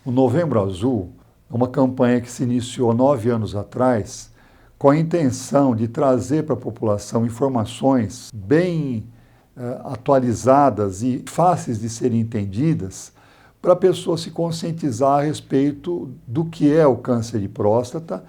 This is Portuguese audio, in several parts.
O Novembro Azul é uma campanha que se iniciou 9 anos atrás com a intenção de trazer para a população informações bem atualizadas e fáceis de serem entendidas para a pessoa se conscientizar a respeito do que é o câncer de próstata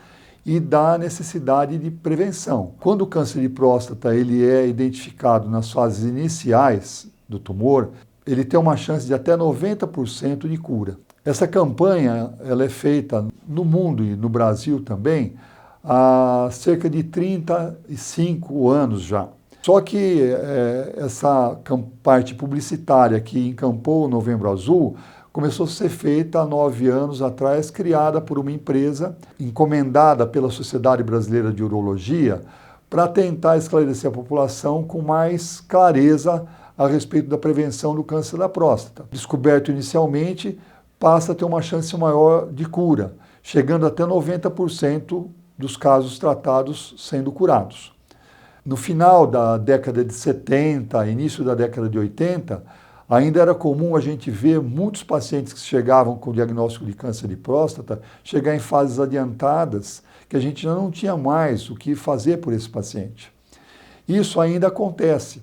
e da necessidade de prevenção. Quando o câncer de próstata ele é identificado nas fases iniciais do tumor, ele tem uma chance de até 90% de cura. Essa campanha ela é feita no mundo e no Brasil também há cerca de 35 anos já. Só que essa parte publicitária que encampou o Novembro Azul começou a ser feita há 9 anos atrás, criada por uma empresa encomendada pela Sociedade Brasileira de Urologia para tentar esclarecer a população com mais clareza a respeito da prevenção do câncer da próstata. Descoberto inicialmente, passa a ter uma chance maior de cura, chegando até 90% dos casos tratados sendo curados. No final da década de 70, início da década de 80, ainda era comum a gente ver muitos pacientes que chegavam com o diagnóstico de câncer de próstata chegar em fases adiantadas que a gente já não tinha mais o que fazer por esse paciente. Isso ainda acontece.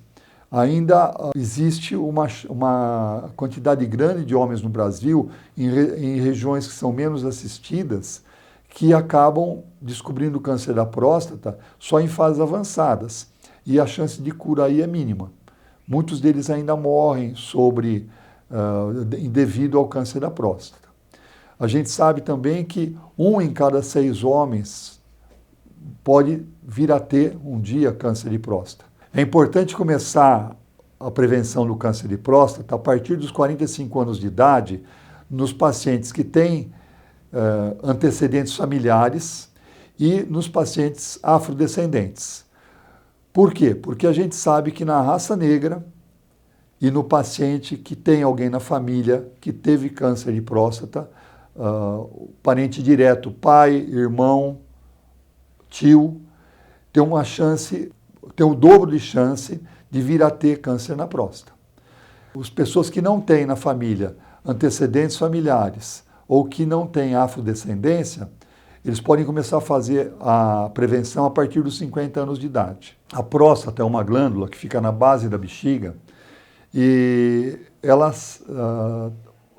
Ainda existe uma quantidade grande de homens no Brasil, em regiões que são menos assistidas, que acabam descobrindo o câncer da próstata só em fases avançadas. E a chance de cura aí é mínima. Muitos deles ainda morrem devido ao câncer da próstata. A gente sabe também que 1 em cada 6 homens pode vir a ter um dia câncer de próstata. É importante começar a prevenção do câncer de próstata a partir dos 45 anos de idade nos pacientes que têm antecedentes familiares e nos pacientes afrodescendentes. Por quê? Porque a gente sabe que na raça negra e no paciente que tem alguém na família que teve câncer de próstata, parente direto, pai, irmão, tio, tem o dobro de chance de vir a ter câncer na próstata. As pessoas que não têm na família antecedentes familiares ou que não têm afrodescendência, eles podem começar a fazer a prevenção a partir dos 50 anos de idade. A próstata é uma glândula que fica na base da bexiga e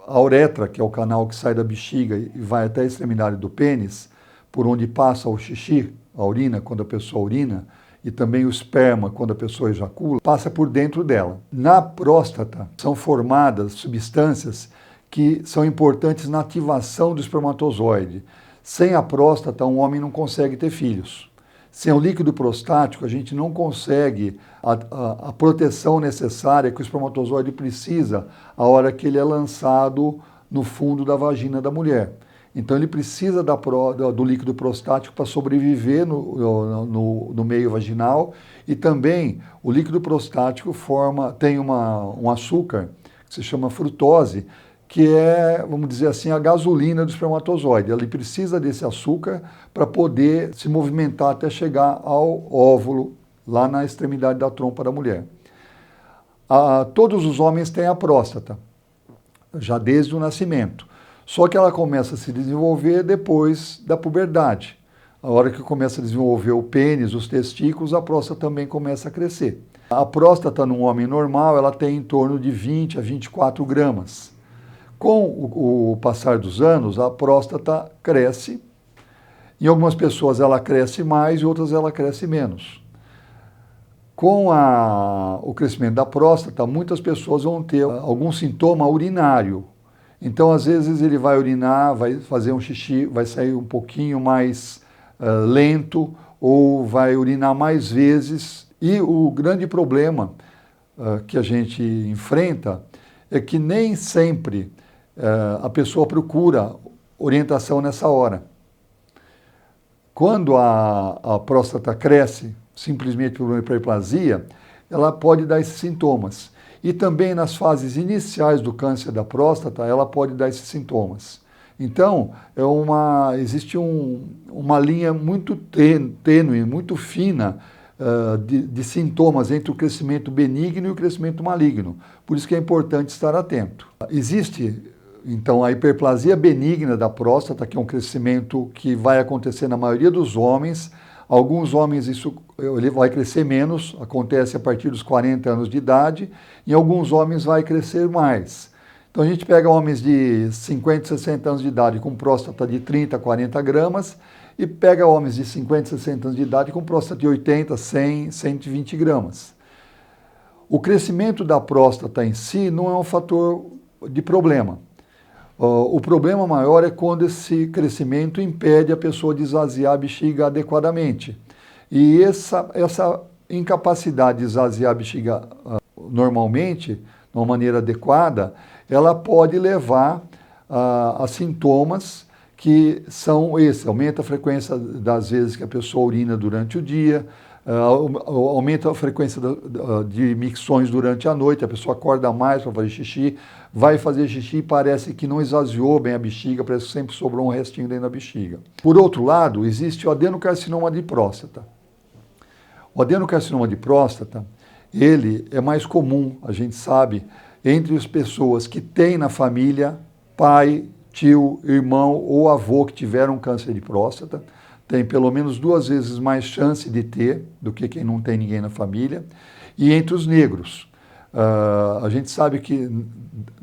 a uretra, que é o canal que sai da bexiga e vai até a extremidade do pênis, por onde passa o xixi, a urina, quando a pessoa urina, e também o esperma, quando a pessoa ejacula, passa por dentro dela. Na próstata são formadas substâncias que são importantes na ativação do espermatozoide. Sem a próstata, um homem não consegue ter filhos. Sem o líquido prostático, a gente não consegue a proteção necessária que o espermatozoide precisa a hora que ele é lançado no fundo da vagina da mulher. Então ele precisa do líquido prostático para sobreviver no meio vaginal e também o líquido prostático tem um açúcar que se chama frutose, que é, vamos dizer assim, a gasolina do espermatozoide. Ele precisa desse açúcar para poder se movimentar até chegar ao óvulo, lá na extremidade da trompa da mulher. Todos os homens têm a próstata, já desde o nascimento. Só que ela começa a se desenvolver depois da puberdade. A hora que começa a desenvolver o pênis, os testículos, a próstata também começa a crescer. A próstata num homem normal, ela tem em torno de 20 a 24 gramas. Com o passar dos anos, a próstata cresce. Em algumas pessoas ela cresce mais e outras ela cresce menos. Com o crescimento da próstata, muitas pessoas vão ter algum sintoma urinário. Então, às vezes, ele vai urinar, vai fazer um xixi, vai sair um pouquinho mais lento ou vai urinar mais vezes. E o grande problema que a gente enfrenta é que nem sempre a pessoa procura orientação nessa hora. Quando a próstata cresce, simplesmente por uma hiperplasia, ela pode dar esses sintomas. E também nas fases iniciais do câncer da próstata, ela pode dar esses sintomas. Então, existe uma linha muito tênue, muito fina de sintomas entre o crescimento benigno e o crescimento maligno. Por isso que é importante estar atento. Existe Então, a hiperplasia benigna da próstata, que é um crescimento que vai acontecer na maioria dos homens. Alguns homens ele vai crescer menos, acontece a partir dos 40 anos de idade. Em alguns homens vai crescer mais. Então, a gente pega homens de 50, 60 anos de idade com próstata de 30, 40 gramas e pega homens de 50, 60 anos de idade com próstata de 80, 100, 120 gramas. O crescimento da próstata em si não é um fator de problema. O problema maior é quando esse crescimento impede a pessoa de esvaziar a bexiga adequadamente. E essa incapacidade de esvaziar a bexiga normalmente, de uma maneira adequada, ela pode levar a sintomas que são esses. Aumenta a frequência das vezes que a pessoa urina durante o dia, aumenta a frequência de micções durante a noite, a pessoa acorda mais para fazer xixi, vai fazer xixi e parece que não esvaziou bem a bexiga, parece que sempre sobrou um restinho dentro da bexiga. Por outro lado, existe o adenocarcinoma de próstata. O adenocarcinoma de próstata, ele é mais comum, a gente sabe, entre as pessoas que têm na família pai, tio, irmão ou avô que tiveram câncer de próstata. Tem pelo menos 2 vezes mais chance de ter do que quem não tem ninguém na família. E entre os negros, a gente sabe que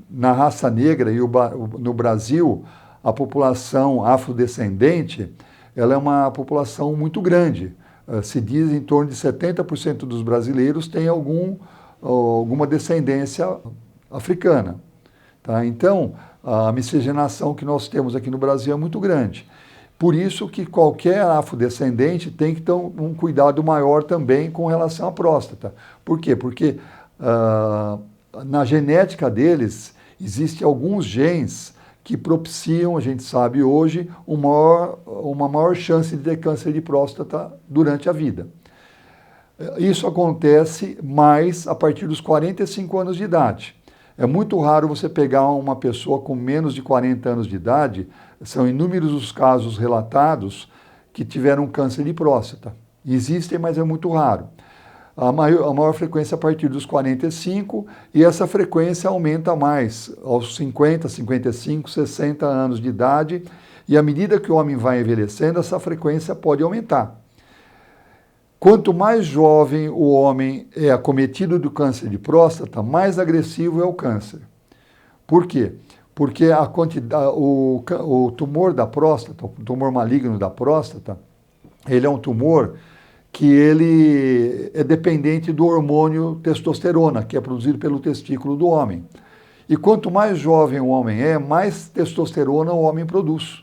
na raça negra e no Brasil, a população afrodescendente, ela é uma população muito grande. Se diz em torno de 70% dos brasileiros tem alguma descendência africana. Tá? Então, a miscigenação que nós temos aqui no Brasil é muito grande. Por isso que qualquer afrodescendente tem que ter um cuidado maior também com relação à próstata. Por quê? Porque na genética deles existem alguns genes que propiciam, a gente sabe hoje, uma maior chance de ter câncer de próstata durante a vida. Isso acontece mais a partir dos 45 anos de idade. É muito raro você pegar uma pessoa com menos de 40 anos de idade, são inúmeros os casos relatados que tiveram câncer de próstata. Existem, mas é muito raro. A maior frequência a partir dos 45 e essa frequência aumenta mais aos 50, 55, 60 anos de idade e à medida que o homem vai envelhecendo, essa frequência pode aumentar. Quanto mais jovem o homem é acometido do câncer de próstata, mais agressivo é o câncer. Por quê? Porque o tumor da próstata, o tumor maligno da próstata, ele é um tumor que ele é dependente do hormônio testosterona, que é produzido pelo testículo do homem. E quanto mais jovem o homem é, mais testosterona o homem produz.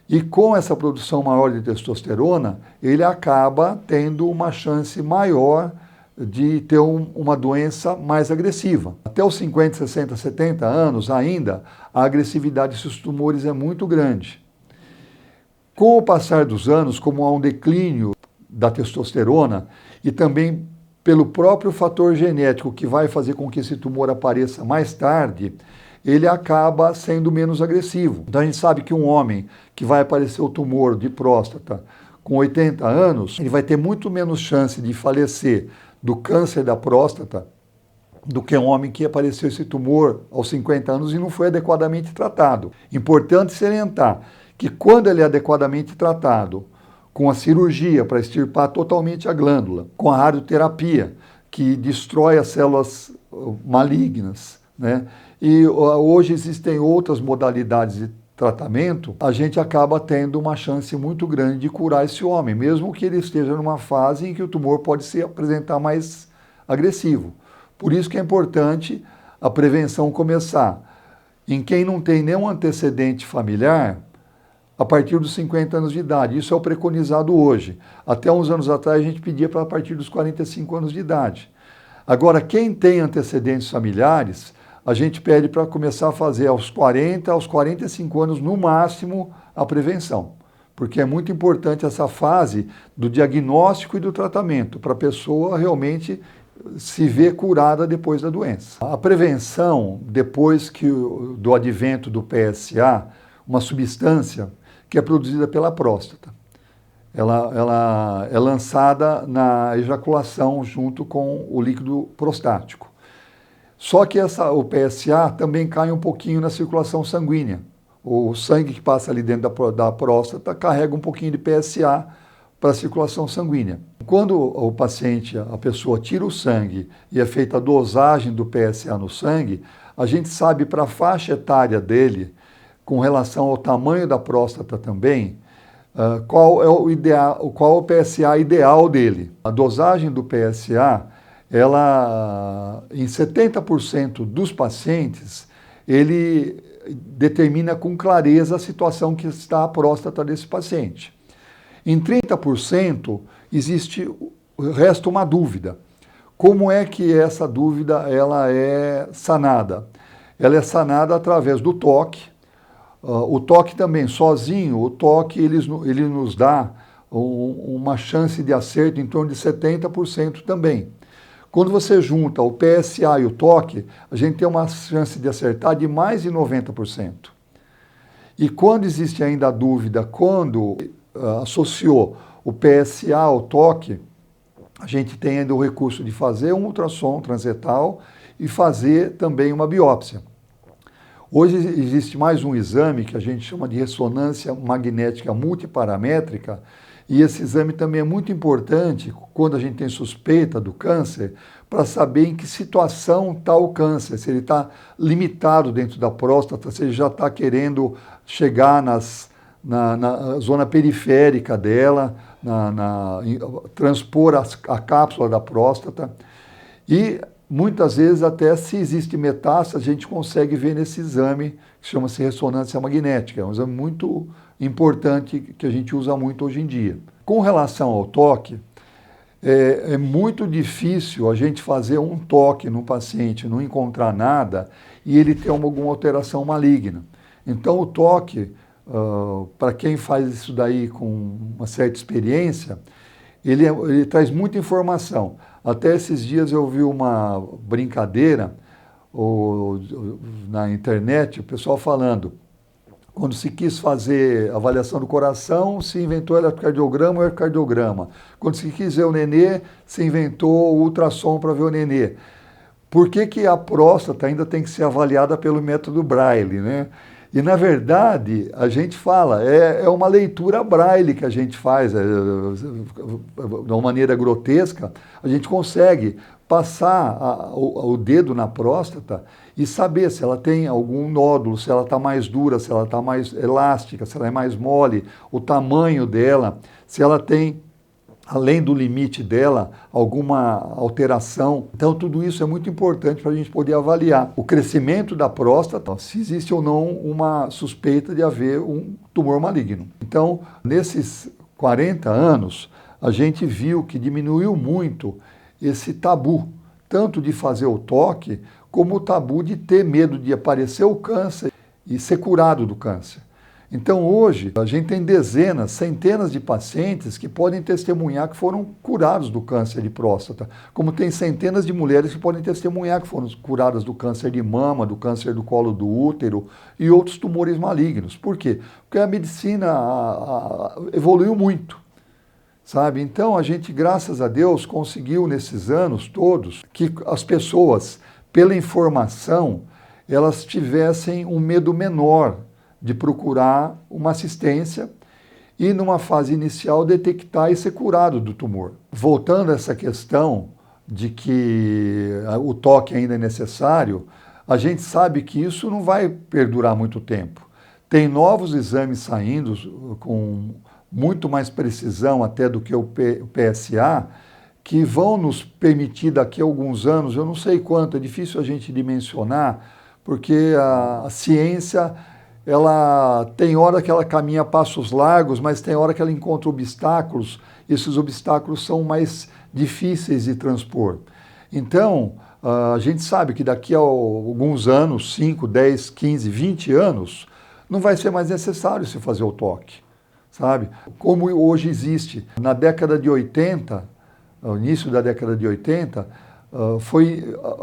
E com essa produção maior de testosterona, ele acaba tendo uma chance maior de ter uma doença mais agressiva. Até os 50, 60, 70 anos ainda, a agressividade desses tumores é muito grande. Com o passar dos anos, como há um declínio da testosterona e também pelo próprio fator genético que vai fazer com que esse tumor apareça mais tarde, ele acaba sendo menos agressivo. Então a gente sabe que um homem que vai aparecer o tumor de próstata com 80 anos, ele vai ter muito menos chance de falecer do câncer da próstata do que um homem que apareceu esse tumor aos 50 anos e não foi adequadamente tratado. Importante salientar que quando ele é adequadamente tratado, com a cirurgia para extirpar totalmente a glândula, com a radioterapia, que destrói as células malignas, né? E hoje existem outras modalidades de tratamento, a gente acaba tendo uma chance muito grande de curar esse homem, mesmo que ele esteja numa fase em que o tumor pode se apresentar mais agressivo. Por isso que é importante a prevenção começar. Em quem não tem nenhum antecedente familiar, a partir dos 50 anos de idade. Isso é o preconizado hoje. Até uns anos atrás a gente pedia para a partir dos 45 anos de idade. Agora, quem tem antecedentes familiares, a gente pede para começar a fazer aos 40, aos 45 anos no máximo a prevenção. Porque é muito importante essa fase do diagnóstico e do tratamento, para a pessoa realmente se ver curada depois da doença. A prevenção, depois do advento do PSA, uma substância que é produzida pela próstata. Ela é lançada na ejaculação junto com o líquido prostático. Só que o PSA também cai um pouquinho na circulação sanguínea. O sangue que passa ali dentro da próstata carrega um pouquinho de PSA para a circulação sanguínea. Quando o paciente, a pessoa tira o sangue e é feita a dosagem do PSA no sangue, a gente sabe para a faixa etária dele, com relação ao tamanho da próstata também, qual é o PSA ideal dele. A dosagem do PSA, ela, em 70% dos pacientes, ele determina com clareza a situação que está a próstata desse paciente. Em 30% resta uma dúvida. Como é que essa dúvida ela é sanada? Ela é sanada através do toque. O toque também, sozinho, o toque ele nos dá uma chance de acerto em torno de 70% também. Quando você junta o PSA e o toque, a gente tem uma chance de acertar de mais de 90%. E quando existe ainda a dúvida, quando associou o PSA ao toque, a gente tem ainda o recurso de fazer um ultrassom transetal e fazer também uma biópsia. Hoje existe mais um exame que a gente chama de ressonância magnética multiparamétrica, e esse exame também é muito importante quando a gente tem suspeita do câncer, para saber em que situação está o câncer, se ele está limitado dentro da próstata, se ele já está querendo chegar na zona periférica dela, transpor a cápsula da próstata. E muitas vezes até se existe metástase, a gente consegue ver nesse exame que chama-se ressonância magnética. É um exame muito importante que a gente usa muito hoje em dia. Com relação ao toque, é muito difícil a gente fazer um toque no paciente, não encontrar nada e ele ter alguma alteração maligna. Então o toque, para quem faz isso daí com uma certa experiência, ele traz muita informação. Até esses dias eu vi uma brincadeira na internet, o pessoal falando, quando se quis fazer avaliação do coração, se inventou eletrocardiograma ou ecocardiograma. Quando se quis ver o nenê, se inventou o ultrassom para ver o nenê. Por que a próstata ainda tem que ser avaliada pelo método Braille, né? E, na verdade, a gente fala, é uma leitura Braille que a gente faz, de uma maneira grotesca, a gente consegue passar o dedo na próstata e saber se ela tem algum nódulo, se ela está mais dura, se ela está mais elástica, se ela é mais mole, o tamanho dela, se ela tem, além do limite dela, alguma alteração. Então, tudo isso é muito importante para a gente poder avaliar o crescimento da próstata, se existe ou não uma suspeita de haver um tumor maligno. Então, nesses 40 anos, a gente viu que diminuiu muito esse tabu, tanto de fazer o toque, como o tabu de ter medo de aparecer o câncer e ser curado do câncer. Então hoje a gente tem dezenas, centenas de pacientes que podem testemunhar que foram curados do câncer de próstata, como tem centenas de mulheres que podem testemunhar que foram curadas do câncer de mama, do câncer do colo do útero e outros tumores malignos. Por quê? Porque a medicina evoluiu muito, sabe? Então a gente, graças a Deus, conseguiu nesses anos todos que as pessoas, pela informação, elas tivessem um medo menor de procurar uma assistência e, numa fase inicial, detectar e ser curado do tumor. Voltando a essa questão de que o toque ainda é necessário, a gente sabe que isso não vai perdurar muito tempo. Tem novos exames saindo com muito mais precisão até do que o PSA, que vão nos permitir daqui a alguns anos, eu não sei quanto, é difícil a gente dimensionar, porque a ciência, ela tem hora que ela caminha passos largos, mas tem hora que ela encontra obstáculos, e esses obstáculos são mais difíceis de transpor. Então, a gente sabe que daqui a alguns anos, 5, 10, 15, 20 anos, não vai ser mais necessário se fazer o toque, sabe? Como hoje existe. Na década de 80, no início da década de 80,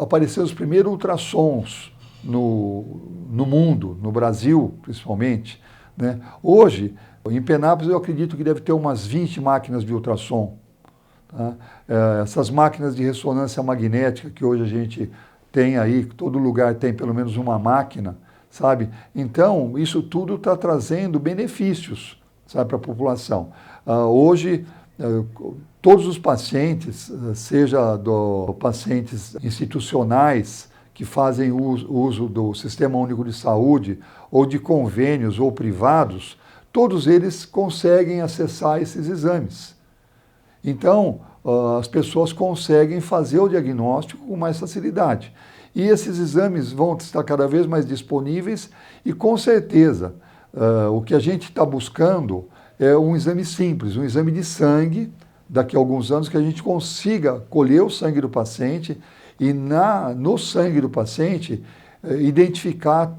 apareceram os primeiros ultrassons no mundo, no Brasil principalmente, né? Hoje, em Penápolis, eu acredito que deve ter umas 20 máquinas de ultrassom. Tá? Essas máquinas de ressonância magnética que hoje a gente tem aí, todo lugar tem pelo menos uma máquina, sabe? Então, isso tudo está trazendo benefícios, sabe, para a população. Hoje, todos os pacientes, seja pacientes institucionais que fazem uso do Sistema Único de Saúde, ou de convênios ou privados, todos eles conseguem acessar esses exames. Então, as pessoas conseguem fazer o diagnóstico com mais facilidade. E esses exames vão estar cada vez mais disponíveis e, com certeza, o que a gente está buscando é um exame simples, um exame de sangue, daqui a alguns anos, que a gente consiga colher o sangue do paciente e no sangue do paciente identificar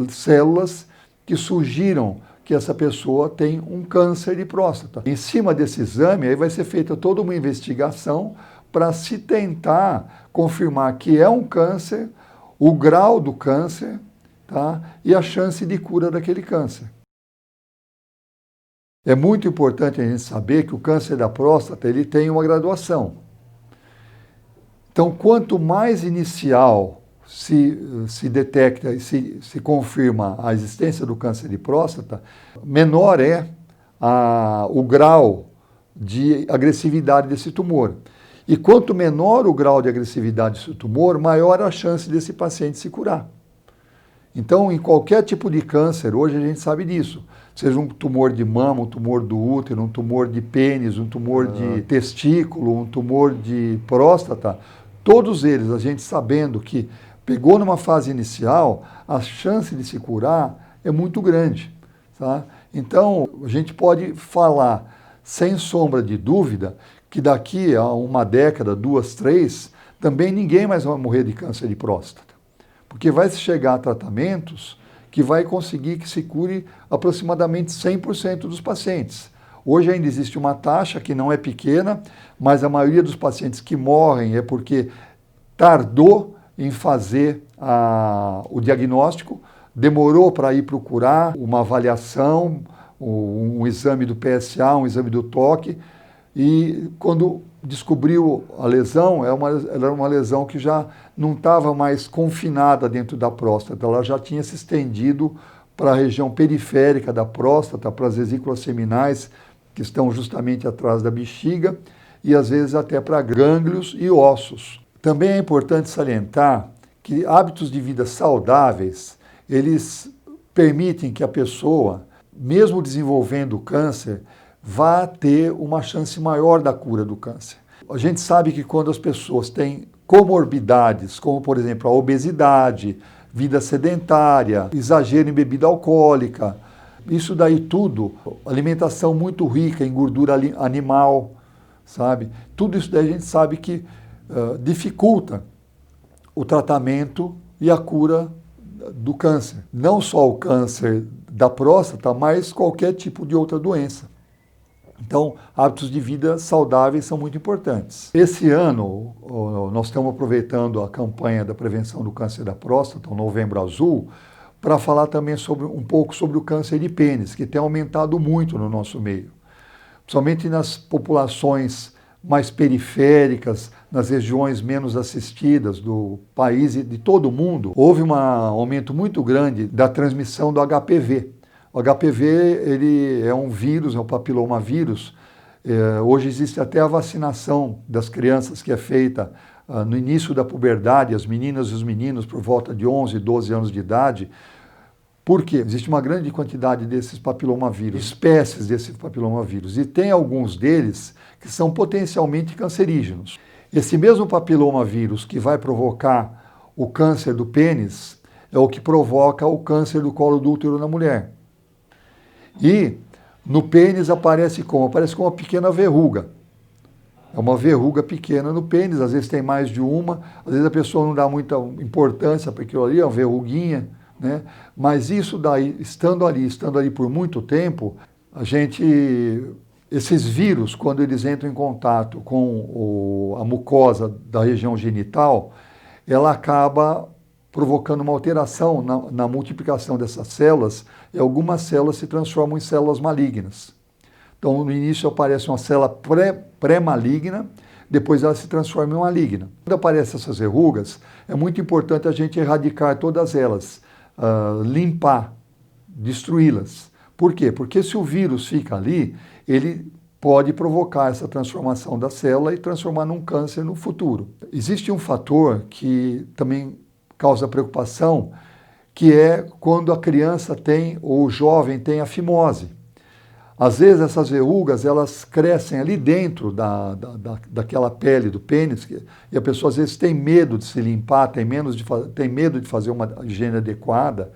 células que sugiram que essa pessoa tem um câncer de próstata. Em cima desse exame, aí vai ser feita toda uma investigação para se tentar confirmar que é um câncer, o grau do câncer, tá? E a chance de cura daquele câncer. É muito importante a gente saber que o câncer da próstata ele tem uma graduação. Então, quanto mais inicial se detecta e se confirma a existência do câncer de próstata, menor é o grau de agressividade desse tumor. E quanto menor o grau de agressividade desse tumor, maior a chance desse paciente se curar. Então, em qualquer tipo de câncer, hoje a gente sabe disso, seja um tumor de mama, um tumor do útero, um tumor de pênis, um tumor de testículo, um tumor de próstata, todos eles, a gente sabendo que pegou numa fase inicial, a chance de se curar é muito grande. Tá? Então, a gente pode falar, sem sombra de dúvida, que daqui a uma década, 2, 3, também ninguém mais vai morrer de câncer de próstata. Porque vai se chegar a tratamentos que vai conseguir que se cure aproximadamente 100% dos pacientes. Hoje ainda existe uma taxa que não é pequena, mas a maioria dos pacientes que morrem é porque tardou em fazer o diagnóstico, demorou para ir procurar uma avaliação, um exame do PSA, um exame do toque, e quando descobriu a lesão, ela era uma lesão que já não estava mais confinada dentro da próstata, ela já tinha se estendido para a região periférica da próstata, para as vesículas seminais, que estão justamente atrás da bexiga, e às vezes até para gânglios e ossos. Também é importante salientar que hábitos de vida saudáveis, eles permitem que a pessoa, mesmo desenvolvendo câncer, vá ter uma chance maior da cura do câncer. A gente sabe que quando as pessoas têm comorbidades, como por exemplo a obesidade, vida sedentária, exagero em bebida alcoólica, isso daí tudo, alimentação muito rica em gordura animal, sabe? Tudo isso daí a gente sabe que dificulta o tratamento e a cura do câncer. Não só o câncer da próstata, mas qualquer tipo de outra doença. Então, hábitos de vida saudáveis são muito importantes. Esse ano, nós estamos aproveitando a campanha da prevenção do câncer da próstata, o Novembro Azul, para falar também um pouco sobre o câncer de pênis, que tem aumentado muito no nosso meio. Principalmente nas populações mais periféricas, nas regiões menos assistidas do país e de todo o mundo, houve um aumento muito grande da transmissão do HPV. O HPV ele é um vírus, é um papilomavírus. Hoje existe até a vacinação das crianças que é feita no início da puberdade, as meninas e os meninos por volta de 11, 12 anos de idade. Por quê? Existe uma grande quantidade desses papilomavírus, espécies desses papilomavírus, e tem alguns deles que são potencialmente cancerígenos. Esse mesmo papilomavírus que vai provocar o câncer do pênis é o que provoca o câncer do colo do útero na mulher. E no pênis aparece como? Aparece como uma pequena verruga. É uma verruga pequena no pênis, às vezes tem mais de uma, às vezes a pessoa não dá muita importância para aquilo ali, é uma verruguinha, né? Mas isso daí, estando ali por muito tempo, esses vírus, quando eles entram em contato com a mucosa da região genital, ela acaba provocando uma alteração na multiplicação dessas células, e algumas células se transformam em células malignas. Então, no início aparece uma célula pré-maligna, depois ela se transforma em maligna. Quando aparecem essas verrugas, é muito importante a gente erradicar todas elas, limpar, destruí-las. Por quê? Porque se o vírus fica ali, ele pode provocar essa transformação da célula e transformar num câncer no futuro. Existe um fator que também causa preocupação, que é quando a criança tem, ou o jovem tem a fimose. Às vezes essas verrugas, elas crescem ali dentro daquela pele do pênis, e a pessoa às vezes tem medo de se limpar, tem medo de fazer uma higiene adequada.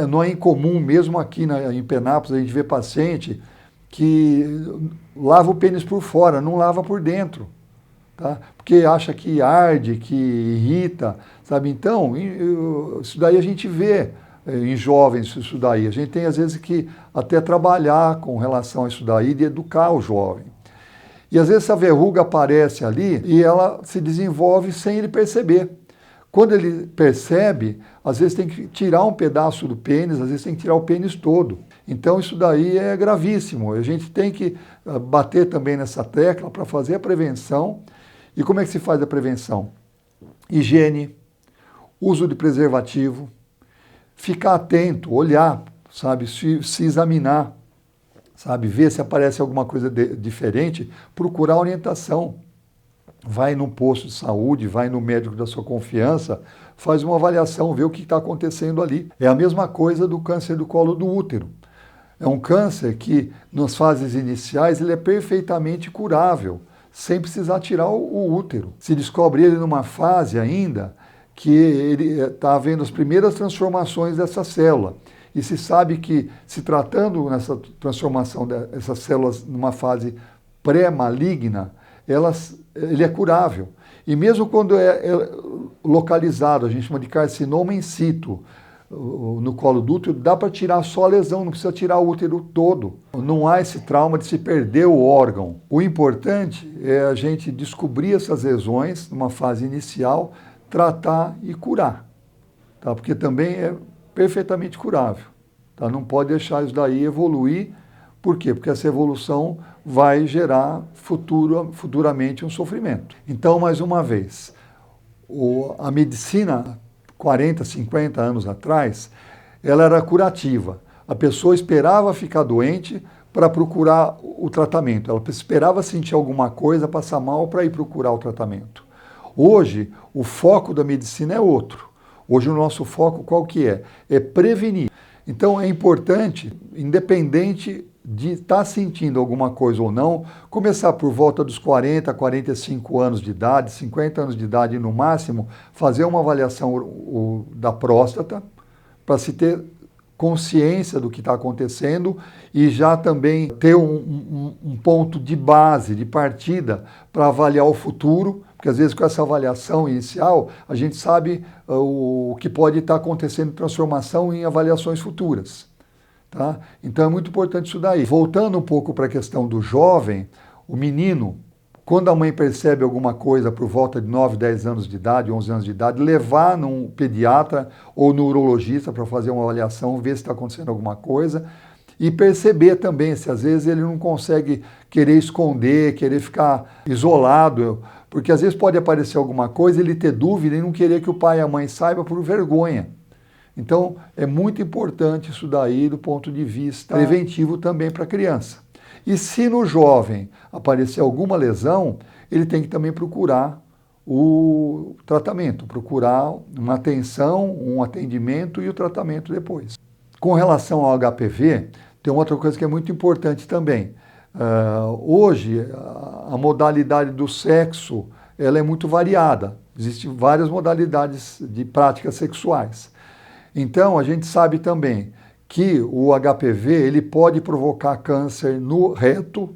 Não é incomum, mesmo aqui em Penápolis, a gente vê paciente que lava o pênis por fora, não lava por dentro, tá? Porque acha que arde, que irrita, sabe? Então, isso daí a gente vê em jovens, isso daí. A gente tem, às vezes, que até trabalhar com relação a isso daí, de educar o jovem. E, às vezes, essa verruga aparece ali e ela se desenvolve sem ele perceber. Quando ele percebe, às vezes tem que tirar um pedaço do pênis, às vezes tem que tirar o pênis todo. Então isso daí é gravíssimo. A gente tem que bater também nessa tecla para fazer a prevenção. E como é que se faz a prevenção? Higiene, uso de preservativo, ficar atento, olhar, sabe, se examinar, sabe, ver se aparece alguma coisa diferente, procurar orientação. Vai no posto de saúde, vai no médico da sua confiança, faz uma avaliação, vê o que está acontecendo ali. É a mesma coisa do câncer do colo do útero. É um câncer que, nas fases iniciais, ele é perfeitamente curável, sem precisar tirar o útero. Se descobre ele numa fase ainda que ele está havendo as primeiras transformações dessa célula. E se sabe que, se tratando nessa transformação dessas células numa fase pré-maligna, ele é curável. E mesmo quando é localizado, a gente chama de carcinoma in situ, no colo do útero, dá para tirar só a lesão, não precisa tirar o útero todo. Não há esse trauma de se perder o órgão. O importante é a gente descobrir essas lesões numa fase inicial, tratar e curar, tá? Porque também é perfeitamente curável, tá? Não pode deixar isso daí evoluir. Por quê? Porque essa evolução vai gerar futuramente um sofrimento. Então, mais uma vez, a medicina, 40, 50 anos atrás, ela era curativa. A pessoa esperava ficar doente para procurar o tratamento. Ela esperava sentir alguma coisa, passar mal para ir procurar o tratamento. Hoje, o foco da medicina é outro. Hoje, o nosso foco qual que é? É prevenir. Então, é importante, independente de estar sentindo alguma coisa ou não, começar por volta dos 40, 45 anos de idade, 50 anos de idade no máximo, fazer uma avaliação da próstata, para se ter consciência do que está acontecendo e já também ter um ponto de base, de partida, para avaliar o futuro, porque às vezes com essa avaliação inicial, a gente sabe o que pode estar acontecendo de transformação em avaliações futuras. Tá? Então é muito importante isso daí. Voltando um pouco para a questão do jovem, o menino, quando a mãe percebe alguma coisa por volta de 9, 10 anos de idade, 11 anos de idade, levar num pediatra ou no urologista para fazer uma avaliação, ver se está acontecendo alguma coisa e perceber também se às vezes ele não consegue querer esconder, querer ficar isolado, porque às vezes pode aparecer alguma coisa, ele ter dúvida e não querer que o pai e a mãe saibam por vergonha. Então, é muito importante isso daí do ponto de vista preventivo também para a criança. E se no jovem aparecer alguma lesão, ele tem que também procurar o tratamento, procurar uma atenção, um atendimento e o tratamento depois. Com relação ao HPV, tem outra coisa que é muito importante também. Hoje, a modalidade do sexo ela é muito variada. Existem várias modalidades de práticas sexuais. Então, a gente sabe também que o HPV ele pode provocar câncer no reto,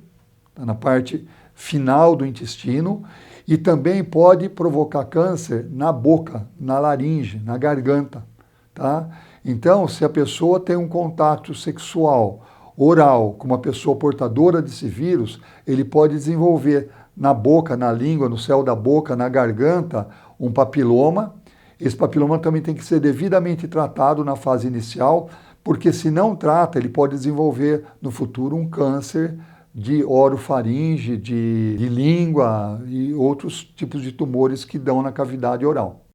na parte final do intestino, e também pode provocar câncer na boca, na laringe, na garganta. Tá? Então, se a pessoa tem um contato sexual oral com uma pessoa portadora desse vírus, ele pode desenvolver na boca, na língua, no céu da boca, na garganta, um papiloma. Esse papiloma também tem que ser devidamente tratado na fase inicial, porque se não trata, ele pode desenvolver no futuro um câncer de orofaringe, de língua e outros tipos de tumores que dão na cavidade oral.